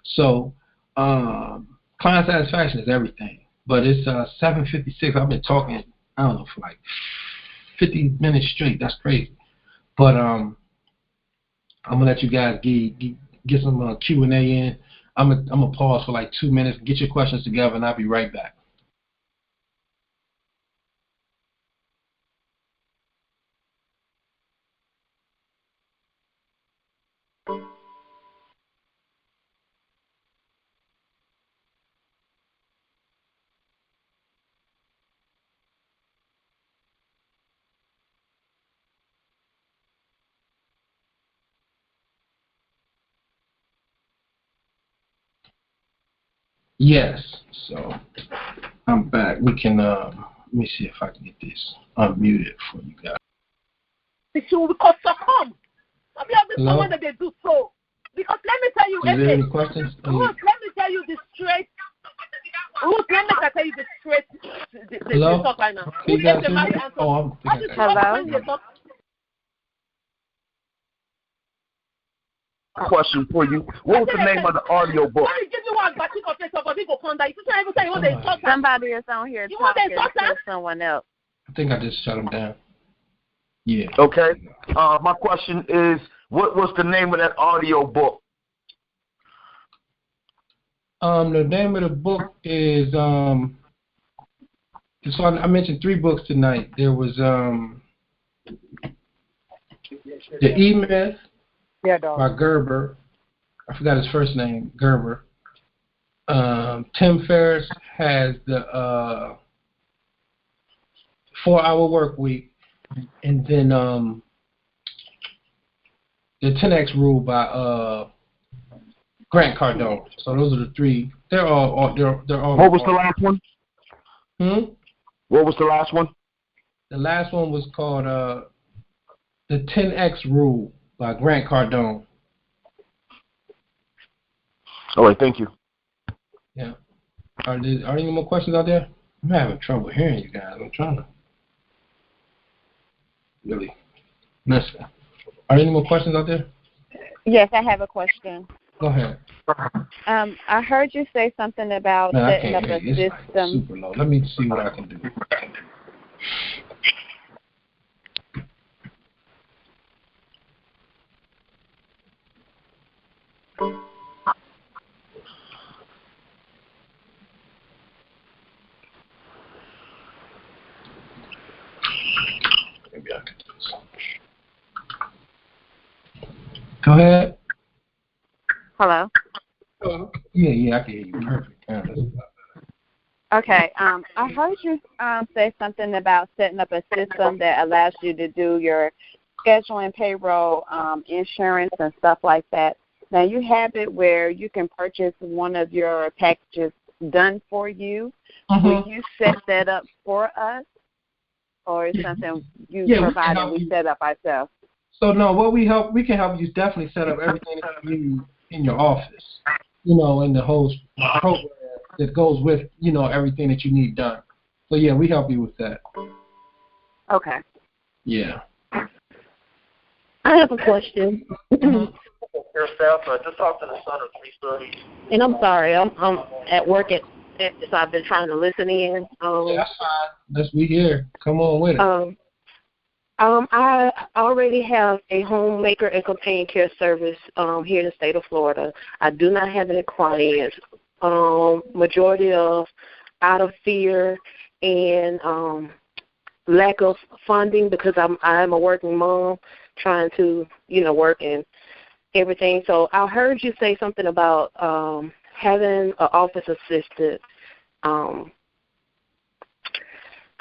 Speaker 1: So client satisfaction is everything. But it's 7:56. I've been talking, I don't know, for like 50 minutes straight. That's crazy. But I'm gonna let you guys get some Q&A in. I'm gonna pause for like 2 minutes, get your questions together, and I'll be right back. Yes. So I'm back. We can let me see if I can get this unmuted for you guys.
Speaker 2: Consultation.com. Maybe I'll be someone that they do so. Because let me tell you,
Speaker 1: is there any questions?
Speaker 2: Ruth, let me tell you the straight. Ruth, let me tell you the straight. The talk right now.
Speaker 1: You guys hear me? Oh,
Speaker 3: hello.
Speaker 4: Question for you. What was the name of the audio book?
Speaker 3: Somebody is on here talking to someone else.
Speaker 1: I think I just shut him down. Yeah.
Speaker 4: Okay. My question is, what was the name of that audio book?
Speaker 1: The name of the book is so I mentioned 3 books tonight. There was The E-Myth by Gerber. I forgot his first name, Gerber. Tim Ferriss has the 4-Hour Work Week, and then the 10X Rule by Grant Cardone. So those are the 3. They're all.
Speaker 4: What was the last one? What was the last one?
Speaker 1: The last one was called the 10X Rule by Grant Cardone.
Speaker 4: All right, thank you.
Speaker 1: Yeah. Are there any more questions out there? I'm having trouble hearing you guys. I'm trying to really listen. Are there any more questions out there?
Speaker 3: Yes, I have a question.
Speaker 1: Go ahead.
Speaker 3: I heard you say something about setting up a system.
Speaker 1: Like super low. Let me see what I can do. Maybe I can do this. Go ahead.
Speaker 3: Hello?
Speaker 1: Yeah, I can hear you perfect.
Speaker 3: Okay. I heard you say something about setting up a system that allows you to do your scheduling, payroll, insurance, and stuff like that. Now, you have it where you can purchase one of your packages done for you. Will you set that up for us, or is something you provide and we set up ourselves?
Speaker 1: So, no, we can help you definitely set up everything that you need in your office, in the whole program that goes with, everything that you need done. So, yeah, we help you with that.
Speaker 3: Okay.
Speaker 1: Yeah.
Speaker 5: I have a question. I just talked to the son of 3:30. And I'm sorry, I'm at work so I've been trying to listen in.
Speaker 1: Yeah, that's fine. We here. Come on with it.
Speaker 5: I already have a homemaker and companion care service here in the state of Florida. I do not have any clients. Majority of out of fear and lack of funding because I'm a working mom trying to work and everything. So I heard you say something about having an office assistant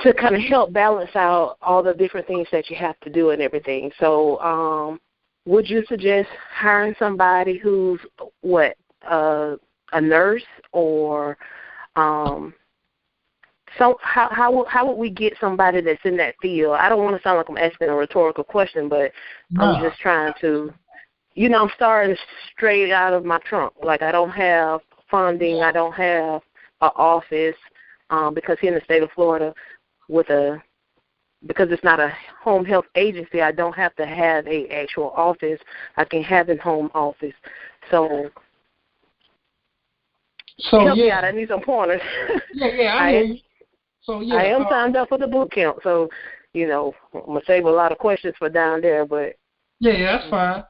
Speaker 5: to kind of help balance out all the different things that you have to do and everything. So would you suggest hiring somebody who's a nurse or so how would we get somebody that's in that field? I don't want to sound like I'm asking a rhetorical question, but I'm just trying to I'm starting straight out of my trunk. Like, I don't have funding. I don't have an office because here in the state of Florida, because it's not a home health agency, I don't have to have an actual office. I can have a home office. So help me out. I need some pointers.
Speaker 1: I hear you. So
Speaker 5: I am signed up for the boot camp. So, I'm going to save a lot of questions for down there. But
Speaker 1: yeah, that's fine.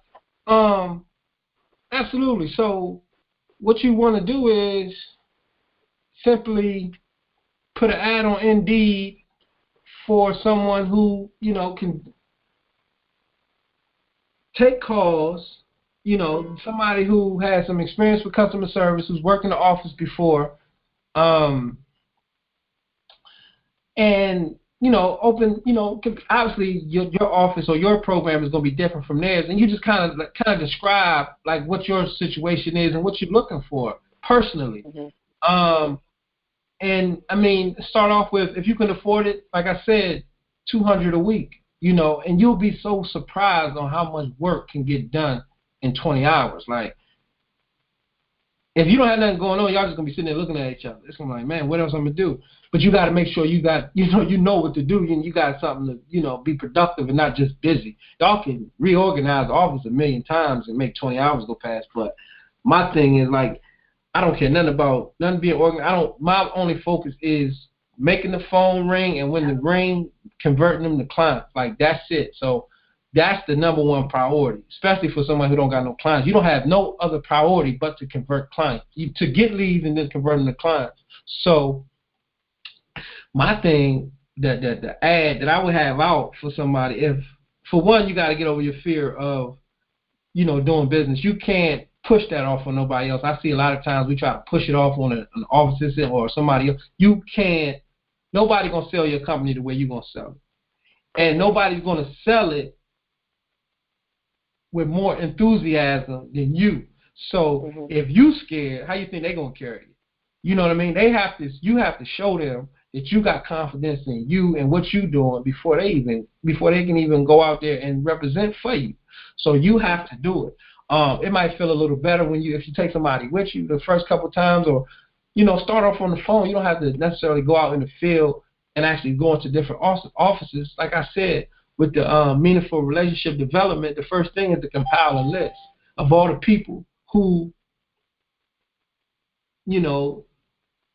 Speaker 1: Absolutely. So what you want to do is simply put an ad on Indeed for someone who, can take calls, somebody who has some experience with customer service, who's worked in the office before, and, open, obviously your office or your program is going to be different from theirs, and you just kind of describe, like, what your situation is and what you're looking for personally.
Speaker 5: Mm-hmm.
Speaker 1: And, I mean, start off with, if you can afford it, like I said, $200 a week, and you'll be so surprised on how much work can get done in 20 hours. Like, if you don't have nothing going on, y'all just going to be sitting there looking at each other. It's going to be like, man, what else I'm going to do? But you got to make sure you know what to do, and you got something to, be productive and not just busy. Y'all can reorganize the office a million times and make 20 hours go past, but my thing is, like, I don't care nothing being organized. My only focus is making the phone ring, and when the ring, converting them to clients. Like, that's it. So that's the number one priority, especially for someone who don't got no clients. You don't have no other priority but to convert clients, to get leads and then convert them to clients. So my thing, the ad that I would have out for somebody, if, for one, you got to get over your fear of, doing business. You can't push that off on nobody else. I see a lot of times we try to push it off on an office assistant or somebody else. You can't. Nobody gonna sell your company the way you gonna sell it, and nobody's gonna sell it with more enthusiasm than you. So if you scared, how you think they gonna carry it? You know what I mean? You have to show them that you got confidence in you and what you're doing before they can even go out there and represent for you. So you have to do it. It might feel a little better if you take somebody with you the first couple times, or start off on the phone. You don't have to necessarily go out in the field and actually go into different offices. Like I said, with the meaningful relationship development, the first thing is to compile a list of all the people who,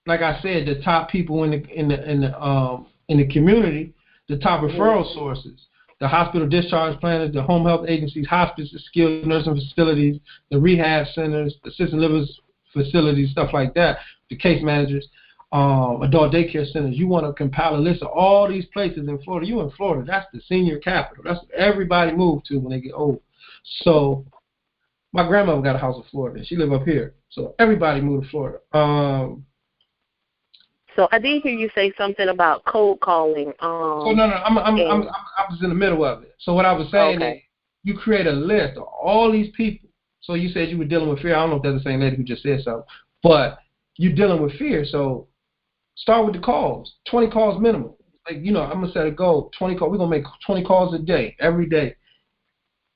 Speaker 1: like I said, the top people in the community, the top referral sources. The hospital discharge planners, the home health agencies, hospices, skilled nursing facilities, the rehab centers, assisted living facilities, stuff like that, the case managers, adult daycare centers. You want to compile a list of all these places in Florida. You in Florida, that's the senior capital. That's what everybody move to when they get old. So my grandmother got a house in Florida, and she live up here. So everybody moved to Florida.
Speaker 5: So I did hear you say something about cold calling.
Speaker 1: No, I was in the middle of it. So what I was saying is, you create a list of all these people. So you said you were dealing with fear. I don't know if that's the same lady who just said something, but you're dealing with fear. So start with the calls, 20 calls minimum. Like, I'm gonna set a goal, 20 calls. We're gonna make 20 calls a day, every day.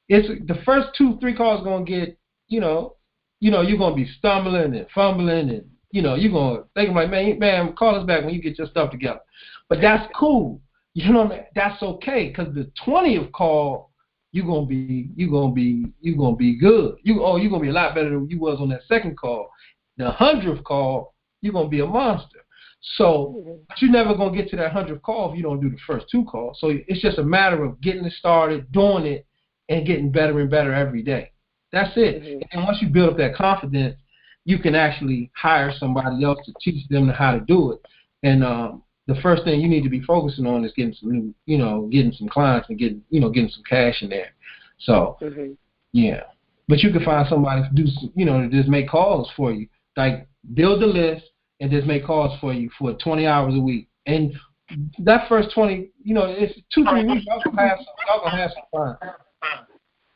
Speaker 1: It's the first 2-3 calls gonna get, you're gonna be stumbling and fumbling and. You're going to think like, man, call us back when you get your stuff together. But that's cool. You know what I mean? That's okay, because the 20th call, you're gonna be good. You're gonna be a lot better than you was on that second call. The 100th call, you're gonna be a monster. So, but you're never gonna get to that 100th call if you don't do the first 2 calls. So it's just a matter of getting it started, doing it, and getting better and better every day. That's it. And once you build up that confidence, you can actually hire somebody else to teach them how to do it. And the first thing you need to be focusing on is getting some getting some clients and getting some cash in there. So, yeah. But you can find somebody to do to just make calls for you. Like, build the list and just make calls for you for 20 hours a week. And that first 20, it's 2-3 weeks. Y'all gonna have some fun.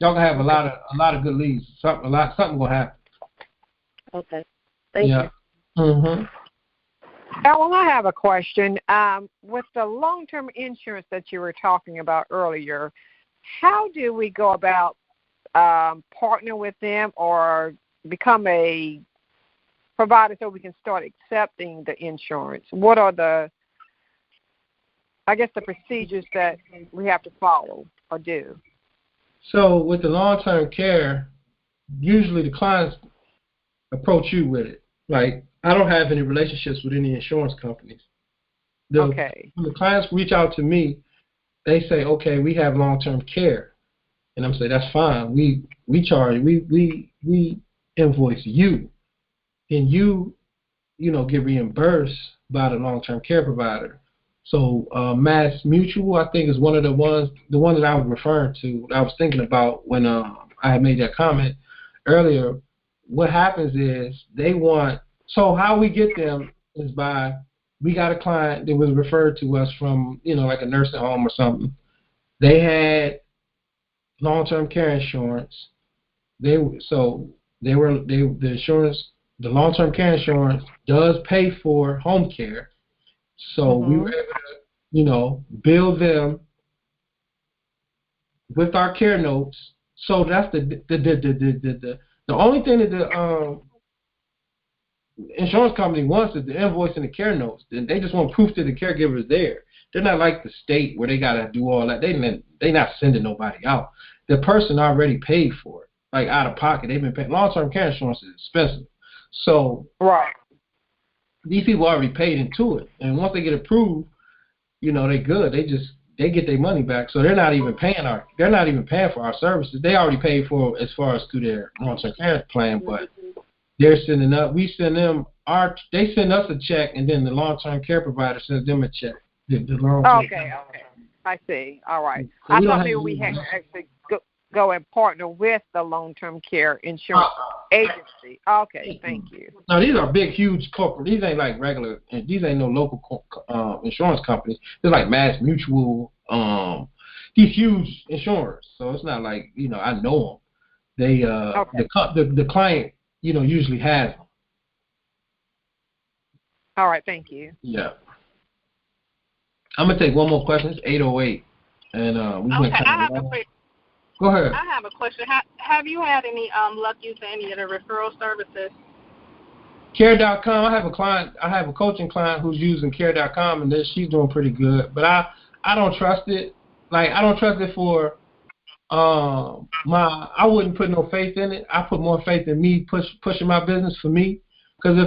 Speaker 1: Y'all gonna have a lot of good leads. Something gonna happen.
Speaker 5: Okay. Thank you.
Speaker 6: Ellen, I have a question. With the long-term insurance that you were talking about earlier, how do we go about partner with them or become a provider so we can start accepting the insurance? What are the procedures that we have to follow or do?
Speaker 1: So with the long-term care, usually the clients approach you with it. Like, I don't have any relationships with any insurance companies. When the clients reach out to me, they say, okay, we have long-term care. And I'm saying, that's fine. We charge, we invoice you. And you get reimbursed by the long-term care provider. So Mass Mutual, I think, is one of the ones that I was referring to, that I was thinking about when I had made that comment earlier. What happens is so how we get them is we got a client that was referred to us from, like a nursing home or something. They had long-term care insurance. The long-term care insurance does pay for home care. So we were able to, bill them with our care notes. So that's the only thing that the insurance company wants is the invoice and the care notes. They just want proof that the caregiver is there. They're not like the state where they gotta do all that. They not sending nobody out. The person already paid for it, like out of pocket. They've been paying. Long-term care insurance is expensive, so these people already paid into it, and once they get approved, they good. They get their money back, so they're not even paying for our services. They already paid for as far as through their long-term care plan, but they're sending up. We send them they send us a check, and then the long-term care provider sends them a check.
Speaker 6: Okay. I see. All right. So I thought maybe we had to actually go and partner with the long-term care insurance agency. Okay, thank you.
Speaker 1: Now, these are big, huge corporate. These ain't like regular. These ain't no local insurance companies. They're like Mass Mutual. These huge insurers. So it's not like I know them. They the client usually has them.
Speaker 6: All right, thank you.
Speaker 1: Yeah. I'm gonna take one more question. It's 8:08, and Go ahead.
Speaker 7: I have a question. Have you had any luck using any of the referral services?
Speaker 1: Care.com. I have a coaching client who's using Care.com, and she's doing pretty good. But I don't trust it. Like, I don't trust it for I wouldn't put no faith in it. I put more faith in me pushing my business for me. Because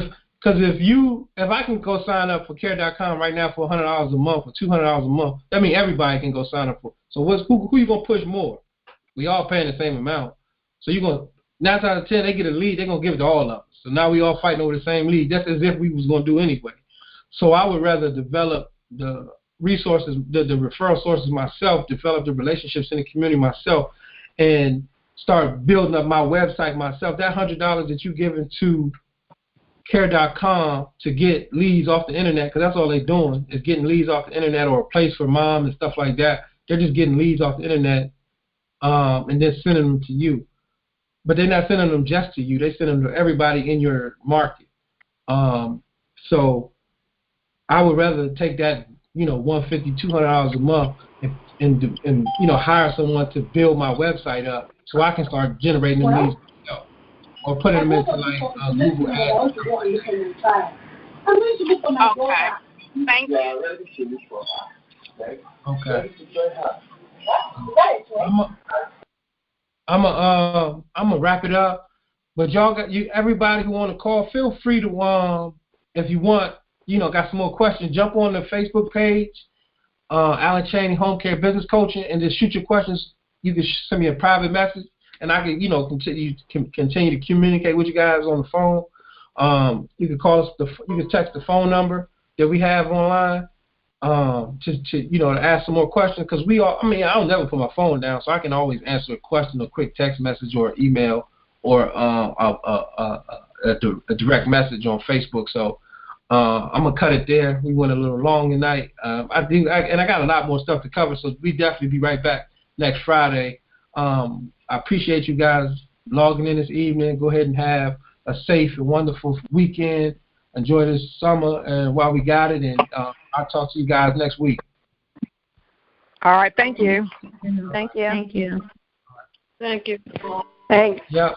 Speaker 1: if I can go sign up for Care.com right now for $100 a month or $200 a month, that means everybody can go sign up for. So who you gonna push more? We all paying the same amount. So you're going to, 9 out of 10, they get a lead, they're going to give it to all of us. So now we all fighting over the same lead. That's as if we was going to do anyway. So I would rather develop the resources, the referral sources myself, develop the relationships in the community myself, and start building up my website myself. That $100 that you're giving to Care.com to get leads off the internet, because that's all they're doing is getting leads off the internet, or a place for mom and stuff like that. They're just getting leads off the internet. And then sending them to you. But they're not sending them just to you. They send them to everybody in your market. So I would rather take that, $150, $200 a month and hire someone to build my website up so I can start generating them leads myself, or putting them into like Google Ads.
Speaker 7: Okay. Thank you.
Speaker 1: Okay. I'm gonna wrap it up, but y'all everybody who want to call, feel free to if you want, got some more questions, jump on the Facebook page, Allen Chaney Home Care Business Coaching, and just shoot your questions. You can send me a private message, and I can continue to communicate with you guys on the phone. You can call us. You can text the phone number that we have online. To ask some more questions, because I don't never put my phone down, so I can always answer a question, a quick text message or email, or a direct message on Facebook. So I'm gonna cut it there. We went a little long tonight. I got a lot more stuff to cover, so we definitely be right back next Friday. I appreciate you guys logging in this evening. Go ahead and have a safe and wonderful weekend. Enjoy this summer while we got it, and I'll talk to you guys next week.
Speaker 6: All right. Thank you.
Speaker 3: Thank you.
Speaker 5: Thank you. Thank you. Thanks.
Speaker 1: Yep.